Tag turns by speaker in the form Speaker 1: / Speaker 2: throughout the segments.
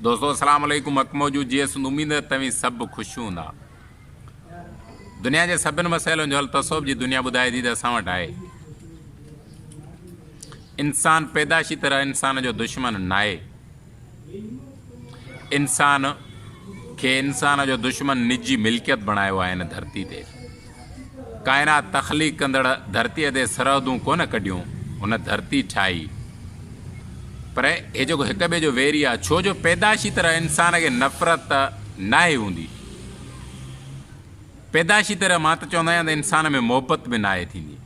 Speaker 1: दोस्तों अस्सलाम वालेकुम। हक़ मौजूद जी उम्मीद है तव्हीं सब ख़ुशि हूंदा। दुनिया के सभिनी मसइलनि जो हल तसव्वुफ़ जी दुनिया ॿुधाए थी त असां वटि आहे। इंसान पैदाशी तरह इंसान जो दुश्मन न आहे। इंसान खे इंसान जो दुश्मन निजी मिल्कियत बणायो आहे। हिन धरती ते काइनात तख़लीक़ कंदड़ धरतीअ ते सरहदूं कोन कढियूं, हुन धरती ठाही, पर हे जो हिक ॿिए जो वेरी आहे। छो जो पैदाशी तरह इंसान खे नफ़रत नाहे हूंदी। पैदाशी तरह मां त चवंदो आहियां त इंसान में मोहबत बि नाहे थींदी।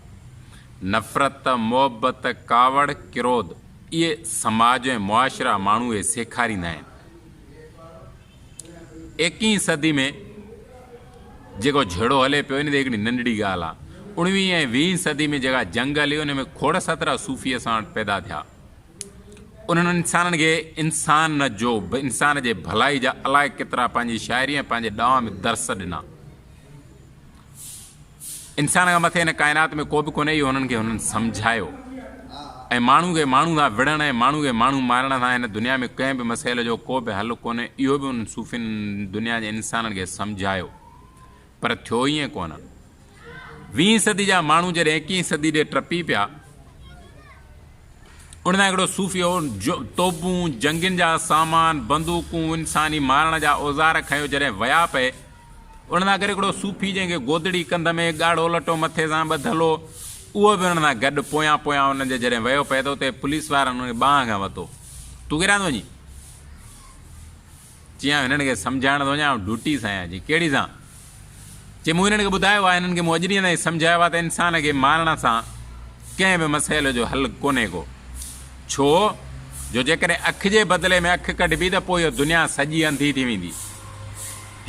Speaker 1: नफ़रत, मोहबत, कावड़, क्रोध इहे समाज ऐं मुआशरा माण्हू इहे सेखारींदा आहिनि। 21वीं सदी में जेको झेड़ो हले पियो इन ते हिकिड़ी नंढड़ी ॻाल्हि आहे। 19वीं ऐं 20वीं सदी में जेका जंग हली उन में खोड़ सतरा सूफ़ी असां वटि पैदा थिया। उन्हनि इंसाननि खे इंसान जे भलाई जा अलाए केतिरा पंहिंजी शाइरी ऐं पंहिंजे ॾांहं में दर्स ॾिना। इंसान खां मथे हिन काइनात में को बि कोन्हे, इहो हुननि खे हुननि सम्झायो। ऐं माण्हू खे माण्हू सां विढ़ण ऐं माण्हू खे माण्हू मारण सां हिन दुनिया में कंहिं बि मसइले जो को बि हल कोन्हे, इहो बि उन्हनि सूफ़ियुनि दुनिया जे इंसाननि खे सम्झायो। पर थियो ईअं कोन। 20वीं सदी जा माण्हू जॾहिं 21वीं सदी ॾे टपी पिया, उन हिकिड़ो सूफ़ी जो तोपूं, जंगियुनि जा सामान, बंदूकूं, इंसानी मारण जा औज़ार खयो जॾहिं विया पए, उन सां गॾु हिकिड़ो सूफ़ी जंहिंखे गोदड़ी कंध में ॻाढ़ो लटो मथे सां ॿधलो, उहो बि उन सां गॾु पोयां पोयां उनजे जॾहिं वियो पए त उते पुलिस वारनि उनखे ॿांह खां वरितो। तूं किरां थो वञी? चई हिननि खे सम्झाइण थो वञा, ड्यूटी सां आहियां। जी कहिड़ी सां? चई मूं हिननि खे ॿुधायो आहे, हिननि खे मूं अॼु ॾींहं ताईं सम्झायो आहे त इंसान खे मारण सां कंहिं बि मसइले जो हल कोन्हे को। छो जो जेकॾहिं अखि जे बदिले में अखि कढिबी त पोइ इहो दुनिया सॼी अंधी थी वेंदी।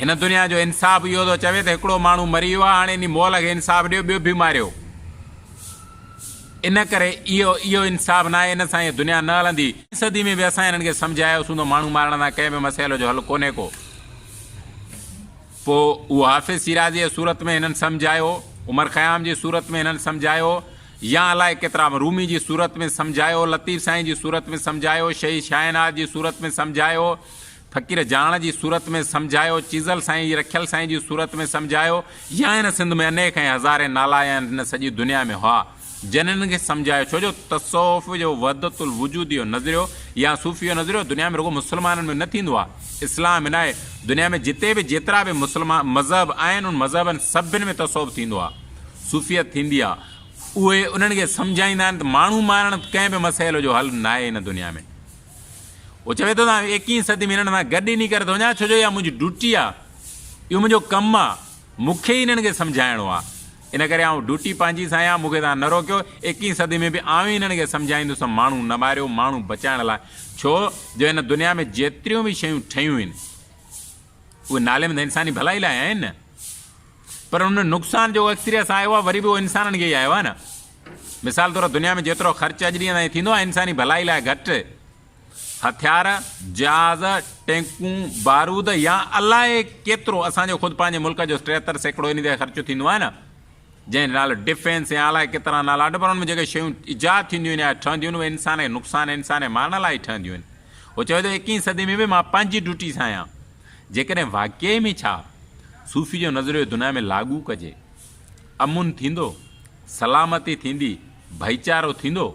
Speaker 1: हिन दुनिया जो इंसाफ़ इहो थो चवे त हिकिड़ो माण्हू मरी वियो आहे, हाणे इन मोल खे इंसाफ़ ॾियो, ॿियो बि मारियो। इन करे इहो इंसाफ़ न आहे, हिन सां इहा दुनिया न हलंदी। सदी में बि असां हिननि खे सम्झायोसीं त माण्हू मारण सां कंहिं बि मसइले जो हल कोन्हे को। पोइ उहो हाफ़िज़ शिराज़ी जी सूरत में हिननि सम्झायो, उमर ख़याम जी सूरत में हिननि सम्झायो, या अलाए केतिरा रूमी जी सूरत में सम्झायो, लतीफ़ साईं जी सूरत में सम्झायो, शहीद शाहनाज़ जी सूरत में सम्झायो, फ़क़ीर जाण जी सूरत में सम्झायो, चीज़ल साईं जी रखियल साईं जी सूरत में सम्झायो, या हिन सिंध में अनेक ऐं हज़ारे नाला हिन सॼी दुनिया में हुआ जिन्हनि खे सम्झायो। छो जो तसव्वुफ़ जो वहदतुल वजूद जो नज़रियो या सूफ़ी जो नज़रियो दुनिया में रुगो मुस्लमाननि में न थींदो आहे, इस्लाम में न आहे। दुनिया में जिते बि जेतिरा बि मुस्लमान मज़हब आहिनि, उन मज़हबनि सभिनि में तसव्वुफ़ थींदो आहे, सूफ़ियत थींदी आहे। उहे उन्हनि खे सम्झाईंदा आहिनि त माण्हू मारण कंहिं बि मसइले जो हल न आहे हिन दुनिया में। उहो चवे थो तव्हां 21वीं सदी में हिननि सां गॾु ई नहीं करे थो वञा, छो जो इहा मुंहिंजी ड्यूटी आहे, इहो मुंहिंजो कमु आहे, मूंखे ई हिननि खे सम्झाइणो आहे। इन करे आउं ड्यूटी पंहिंजी सां आहियां, मूंखे तव्हां न रोकियो। 21वीं सदी में बि आउं ई हिननि खे सम्झाईंदुसि माण्हू न मारियो, माण्हू बचाइण लाइ। छो जो हिन दुनिया में जेतिरियूं बि शयूं ठहियूं आहिनि उहे नाले में त इंसानी भलाई लाइ आहिनि न, पर उन नुक़सान जो अक्सरियत सां आयो आहे वरी बि उहो इंसाननि खे ई आयो आहे न। मिसाल तौरु दुनिया में जेतिरो ख़र्चु अॼु ॾींहं ताईं थींदो आहे इंसानी भलाई लाइ घटि हथियार, जहाज़, टैंकूं, बारूद या अलाए केतिरो असांजो ख़ुदि पंहिंजे मुल्क जो 73% इन ते ख़र्चु थींदो आहे न, जंहिं नालो डिफेंस या अलाए केतिरा नाला, पर हुन में जेके शयूं ईजाद थींदियूं आहिनि या ठहंदियूं आहिनि उहे इंसान खे नुक़सानु इंसान जे मारण लाइ ठहंदियूं आहिनि। उहो चवे थो 21वीं सदी में बि मां पंहिंजी ड्यूटी सां आहियां। जेकॾहिं वाक़ई में छा सूफ़ी जो नज़रियो दुनिया में लागू कजे, अमुन थींदो, सलामती थींदी, भाईचारो थींदो,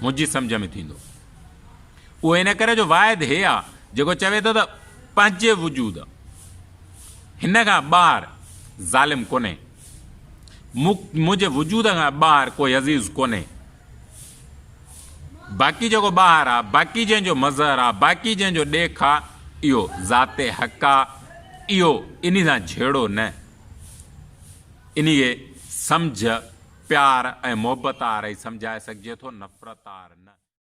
Speaker 1: मुंहिंजी सम्झ में थींदो। उहो इन करे जो वाइद हे आहे जेको चवे थो त पंहिंजे वजूद हिन खां ॿाहिरि ज़ालिम कोन्हे, मुंहिंजे वजूद खां ॿाहिरि कोई अज़ीज़ कोन्हे। बाक़ी जेको ॿाहिरि आहे, बाक़ी जंहिंजो मज़हर आहे, बाक़ी जंहिंजो ॾेख आहे, इहो ज़ाते हक़ आहे, इहो इन सां झेड़ो न। इन्हीअ सम्झ, प्यार ऐं मोहबत वारे सम्झाए सघिजे थो, नफ़रत वार न।